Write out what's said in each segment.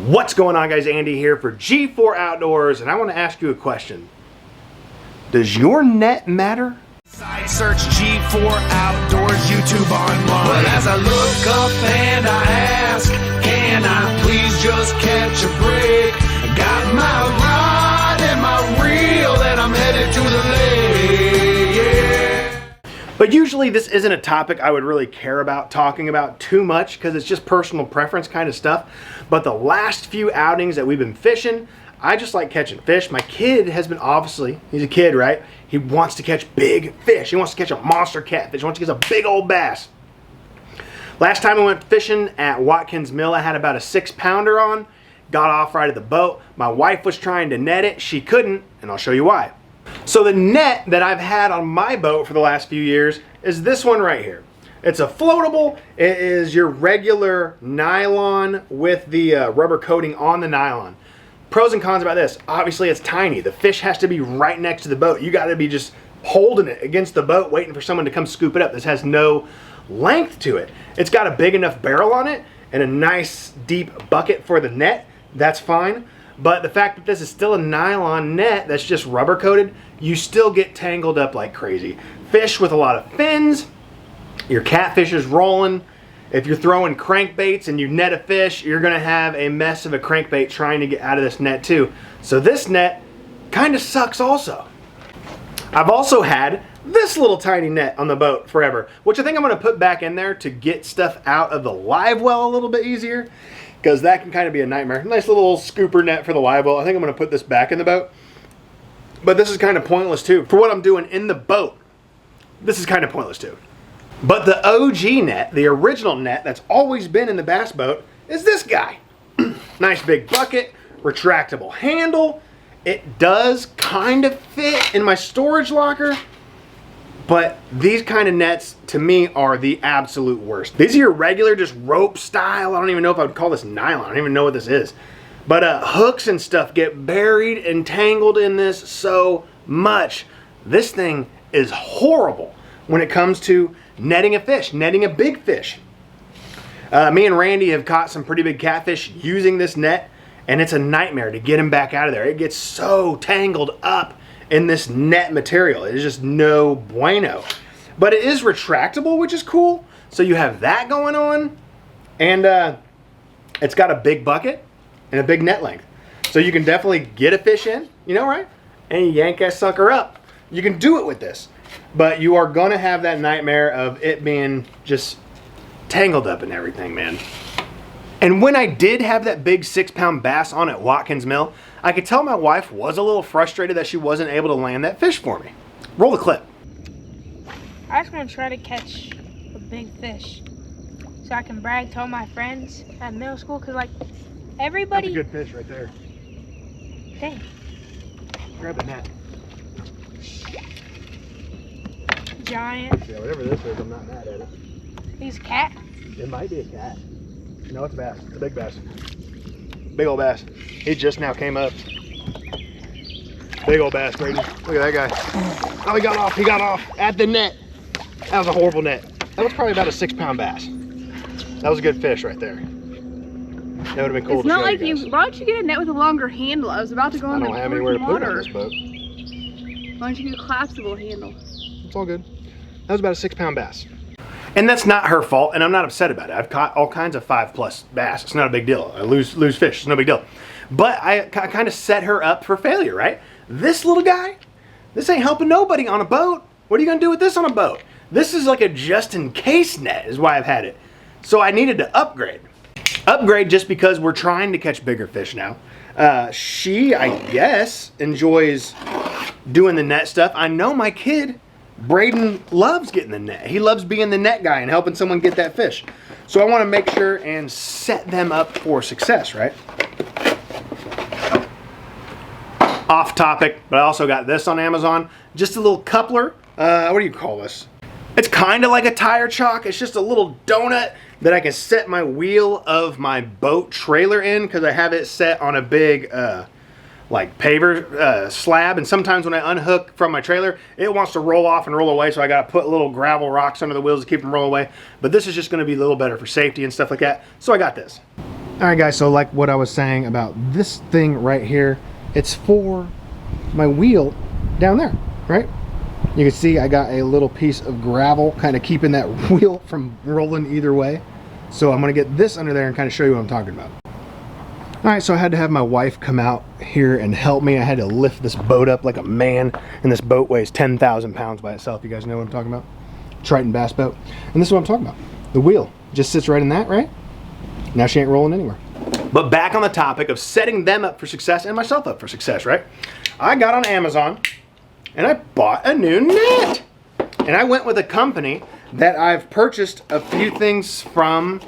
What's going on, guys? Andy here for G4 Outdoors, and I want to ask you a question. Does your net matter? Site search G4 Outdoors YouTube online. But as I look up and I ask, can I please just catch a break? I got my rod and my reel and I'm headed to the lake, yeah. But usually this isn't a topic I would really care about talking about too much because it's just personal preference kind of stuff. But the last few outings that we've been fishing, I just like catching fish. My kid has been, obviously, he's a kid, right? He wants to catch big fish. He wants to catch a monster catfish. He wants to catch a big old bass. Last time I went fishing at Watkins Mill, I had about a 6-pounder on. Got off right at the boat. My wife was trying to net it. She couldn't, and I'll show you why. So the net that I've had on my boat for the last few years is this one right here. It's a floatable. It is your regular nylon with the rubber coating on the nylon. Pros and cons about this. Obviously, it's tiny. The fish has to be right next to the boat. You got to be just holding it against the boat, waiting for someone to come scoop it up. This has no length to it. It's got a big enough barrel on it and a nice deep bucket for the net. That's fine. But the fact that this is still a nylon net that's just rubber coated, you still get tangled up like crazy. Fish with a lot of fins, your catfish is rolling. If you're throwing crankbaits and you net a fish, you're gonna have a mess of a crankbait trying to get out of this net too. So this net kind of sucks also. I've also had this little tiny net on the boat forever, which I think I'm gonna put back in there to get stuff out of the live well a little bit easier, because that can kind of be a nightmare. Nice little scooper net for the live well. I think I'm gonna put this back in the boat. But this is kind of pointless too. For what I'm doing in the boat, this is kind of pointless too. But the OG net, the original net that's always been in the bass boat, is this guy. Nice big bucket, retractable handle. It does kind of fit in my storage locker, but these kind of nets to me are the absolute worst. These are your regular just rope style. I don't even know if I would call this nylon. I don't even know what this is. But hooks and stuff get buried and tangled in this so much. This thing is horrible when it comes to netting a fish, netting a big fish. Me and Randy have caught some pretty big catfish using this net, and it's a nightmare to get him back out of there. It gets so tangled up in this net material. It is just no bueno. But it is retractable, which is cool. So you have that going on, and it's got a big bucket and a big net length. So you can definitely get a fish in, you know, right? And yank that sucker up. You can do it with this. But you are gonna have that nightmare of it being just tangled up and everything, man. And when I did have that big 6-pound bass on at Watkins Mill, I could tell my wife was a little frustrated that she wasn't able to land that fish for me. Roll the clip. I just want to try to catch a big fish so I can brag to all my friends at middle school, because like everybody... That's a good fish right there. Dang. Grab the net. Giant. Yeah, whatever this is, I'm not mad at it. He's a cat. It might be a cat. No, it's a bass. It's a big bass. Big old bass. He just now came up. Big old bass, Brady. Look at that guy. Oh, he got off. He got off at the net. That was a horrible net. That was probably about a 6-pound bass. That was a good fish right there. That would have been cool to show you guys. It's not like you. Why don't you get a net with a longer handle? I was about to go on the I don't have anywhere to put it on this boat. Why don't you get a collapsible handle? It's all good. That was about a 6-pound bass. And that's not her fault, and I'm not upset about it. I've caught all kinds of 5+ bass. It's not a big deal. I lose fish. It's no big deal. But I kind of set her up for failure, right? This little guy, this ain't helping nobody on a boat. What are you going to do with this on a boat? This is like a just-in-case net is why I've had it. So I needed to upgrade. Upgrade just because we're trying to catch bigger fish now. She, I guess, enjoys doing the net stuff. I know my kid, Braden, loves getting the net. He loves being the net guy and helping someone get that fish. So I want to make sure and set them up for success, right? Off topic, but I also got this on Amazon. Just a little coupler. What do you call this? It's kind of like a tire chalk. It's just a little donut that I can set my wheel of my boat trailer in, because I have it set on a big like paver slab, and sometimes when I unhook from my trailer, it wants to roll off and roll away, so I got to put little gravel rocks under the wheels to keep them roll away. But this is just going to be a little better for safety and stuff like that, so I got this. Alright guys, so like what I was saying about this thing right here, it's for my wheel down there, right? You can see I got a little piece of gravel kind of keeping that wheel from rolling either way. So I'm going to get this under there and kind of show you what I'm talking about. Alright, so I had to have my wife come out here and help me. I had to lift this boat up like a man, and this boat weighs 10,000 pounds by itself. You guys know what I'm talking about? Triton bass boat. And this is what I'm talking about. The wheel just sits right in that, right? Now she ain't rolling anywhere. But back on the topic of setting them up for success and myself up for success, right? I got on Amazon and I bought a new net. And I went with a company that I've purchased a few things from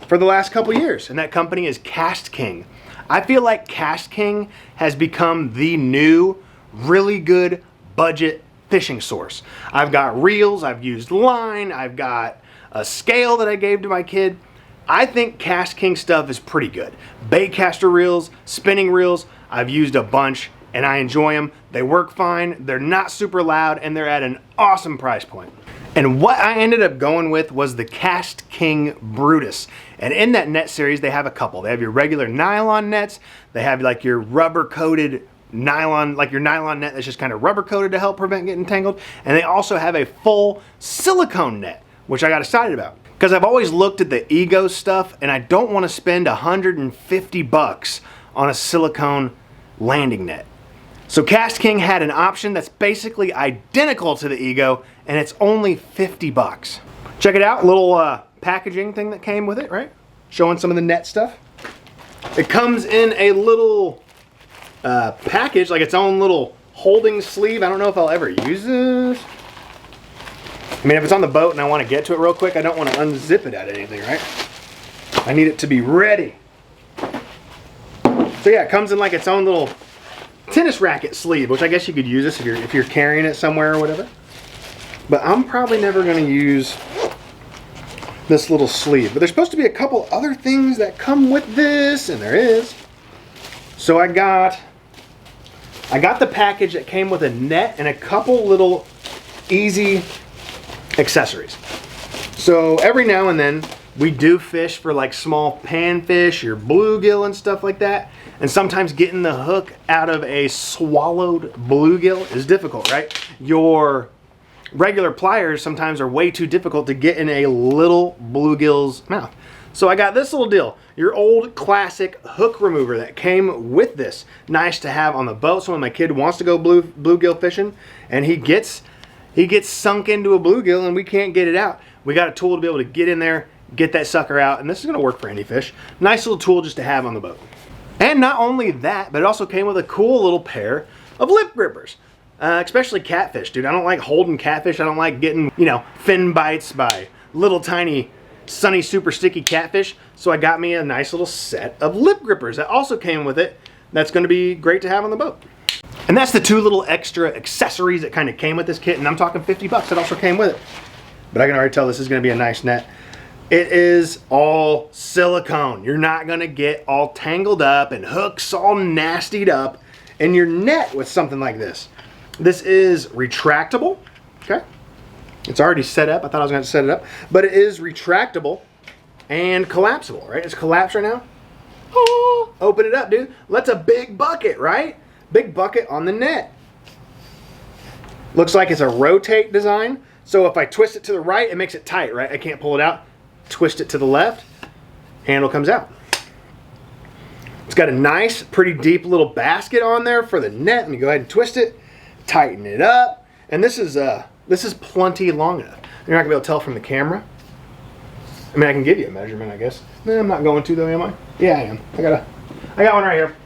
for the last couple years, and that company is KastKing. I feel like KastKing has become the new, really good budget fishing source. I've got reels, I've used line, I've got a scale that I gave to my kid. I think KastKing stuff is pretty good. Baitcaster reels, spinning reels, I've used a bunch and I enjoy them. They work fine, they're not super loud, and they're at an awesome price point. And what I ended up going with was the KastKing Brutus. And in that net series, they have a couple. They have your regular nylon nets. They have like your rubber coated nylon, like your nylon net that's just kind of rubber coated to help prevent getting tangled. And they also have a full silicone net, which I got excited about. Because I've always looked at the Ego stuff and I don't want to spend $150 on a silicone landing net. So KastKing had an option that's basically identical to the Ego, and it's only $50. Check it out, little packaging thing that came with it, right? Showing some of the net stuff. It comes in a little package, like its own little holding sleeve. I don't know if I'll ever use this. I mean, if it's on the boat and I want to get to it real quick, I don't want to unzip it at anything, right? I need it to be ready. So yeah, it comes in like its own little tennis racket sleeve, which I guess you could use this if you're carrying it somewhere or whatever. But I'm probably never going to use this little sleeve. But there's supposed to be a couple other things that come with this, and there is. So I got the package that came with a net and a couple little easy accessories. So every now and then we do fish for like small panfish or bluegill and stuff like that. And sometimes getting the hook out of a swallowed bluegill is difficult, right? Your regular pliers sometimes are way too difficult to get in a little bluegill's mouth. So I got this little deal, your old classic hook remover that came with this. Nice to have on the boat. So when my kid wants to go bluegill fishing and he gets sunk into a bluegill and we can't get it out, we got a tool to be able to get in there, get that sucker out, and this is going to work for any fish. Nice little tool just to have on the boat. And not only that, but it also came with a cool little pair of lip grippers. Especially catfish, dude. I don't like holding catfish. I don't like getting, fin bites by little tiny sunny super sticky catfish. So I got me a nice little set of lip grippers that also came with it. That's going to be great to have on the boat. And that's the two little extra accessories that kind of came with this kit. And I'm talking $50 that also came with it. But I can already tell this is going to be a nice net. It is all silicone. You're not going to get all tangled up and hooks all nastied up in your net with something like this. This is retractable, okay? It's already set up. I thought I was going to set it up. But it is retractable and collapsible, right? It's collapsed right now. Oh, open it up, dude. That's a big bucket, right? Big bucket on the net. Looks like it's a rotate design. So if I twist it to the right, it makes it tight, right? I can't pull it out. Twist it to the left, handle comes out. It's got a nice, pretty deep little basket on there for the net. Let me go ahead and twist it, tighten it up, and this is plenty long enough. You're not gonna be able to tell from the camera. I mean, I can give you a measurement, I guess. No, I'm not going to though, am I? Yeah, I am. I got one right here.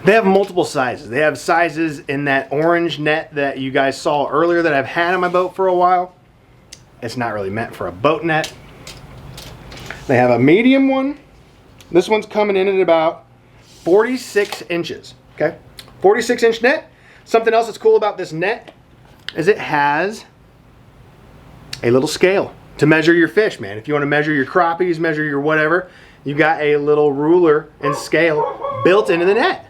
They have multiple sizes. They have sizes in that orange net that you guys saw earlier that I've had on my boat for a while. It's not really meant for a boat net. They have a medium one. This one's coming in at about 46 inches, okay? 46-inch net. Something else that's cool about this net is it has a little scale to measure your fish, man. If you want to measure your crappies, measure your whatever, you got a little ruler and scale built into the net.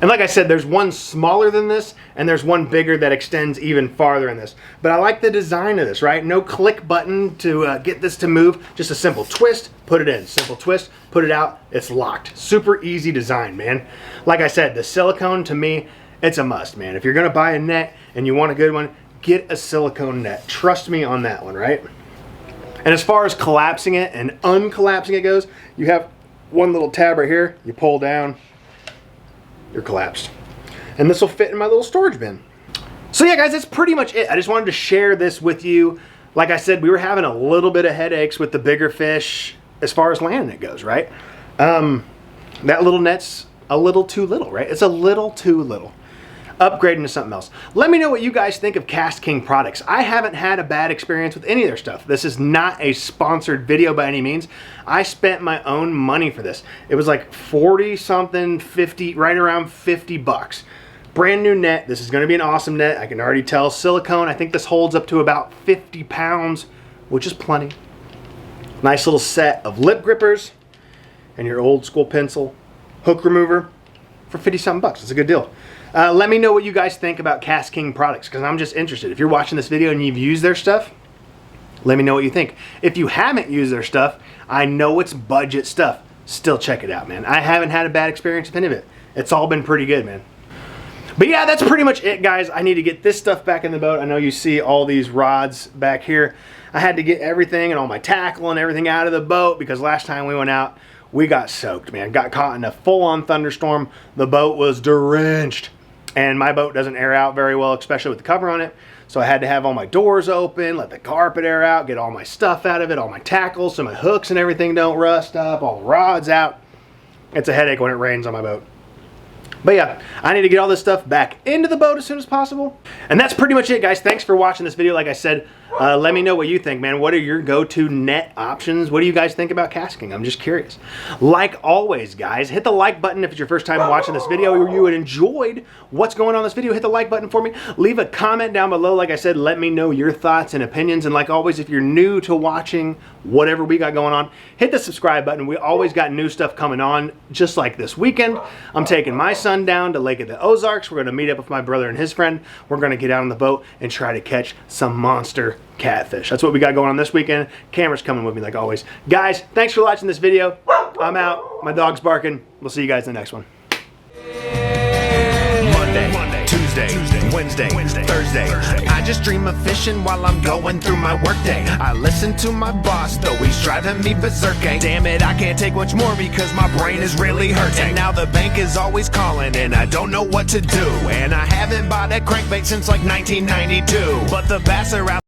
And like I said, there's one smaller than this, and there's one bigger that extends even farther than this. But I like the design of this, right? No click button to get this to move. Just a simple twist, put it in. Simple twist, put it out, it's locked. Super easy design, man. Like I said, the silicone, to me, it's a must, man. If you're gonna buy a net and you want a good one, get a silicone net. Trust me on that one, right? And as far as collapsing it and uncollapsing it goes, you have one little tab right here, you pull down, you're collapsed. And this will fit in my little storage bin. So yeah, guys, that's pretty much it. I just wanted to share this with you. Like I said, we were having a little bit of headaches with the bigger fish as far as landing it goes, right? That little net's a little too little, right? It's a little too little. Upgrading to something else. Let me know what you guys think of KastKing products. I haven't had a bad experience with any of their stuff. This is not a sponsored video by any means. I spent my own money for this. It was like 40 something, 50, right around 50 bucks. Brand new net. This is going to be an awesome net. I can already tell. Silicone. I think this holds up to about 50 pounds, which is plenty. Nice little set of lip grippers and your old school pencil hook remover for 50 something bucks. It's a good deal. Let me know what you guys think about KastKing products, because I'm just interested. If you're watching this video and you've used their stuff, let me know what you think. If you haven't used their stuff, I know it's budget stuff. Still check it out, man. I haven't had a bad experience with any of it. It's all been pretty good, man. But yeah, that's pretty much it, guys. I need to get this stuff back in the boat. I know you see all these rods back here. I had to get everything and all my tackle and everything out of the boat because last time we went out, we got soaked, man. Got caught in a full-on thunderstorm. The boat was drenched. And my boat doesn't air out very well, especially with the cover on it. So I had to have all my doors open, let the carpet air out, get all my stuff out of it, all my tackles, so my hooks and everything don't rust up, all the rods out. It's a headache when it rains on my boat. But yeah, I need to get all this stuff back into the boat as soon as possible. And that's pretty much it, guys. Thanks for watching this video. Like I said, let me know what you think, man. What are your go-to net options? What do you guys think about KastKing? I'm just curious. Like always, guys, hit the like button if it's your first time watching this video or you enjoyed what's going on in this video. Hit the like button for me. Leave a comment down below. Like I said, let me know your thoughts and opinions. And like always, if you're new to watching whatever we got going on, hit the subscribe button. We always got new stuff coming on, just like this weekend. I'm taking my son down to Lake of the Ozarks. We're going to meet up with my brother and his friend. We're going to get out on the boat and try to catch some monster catfish. That's what we got going on this weekend. Camera's coming with me like always. Guys, thanks for watching this video. I'm out. My dog's barking. We'll see you guys in the next one. Monday, Tuesday, Wednesday, Thursday. I just dream of fishing while I'm going through my workday. I listen to my boss, though he's driving me berserk. Damn it, I can't take much more because my brain is really hurting. And now the bank is always calling and I don't know what to do. And I haven't bought a crankbait since like 1992. But the bass are out.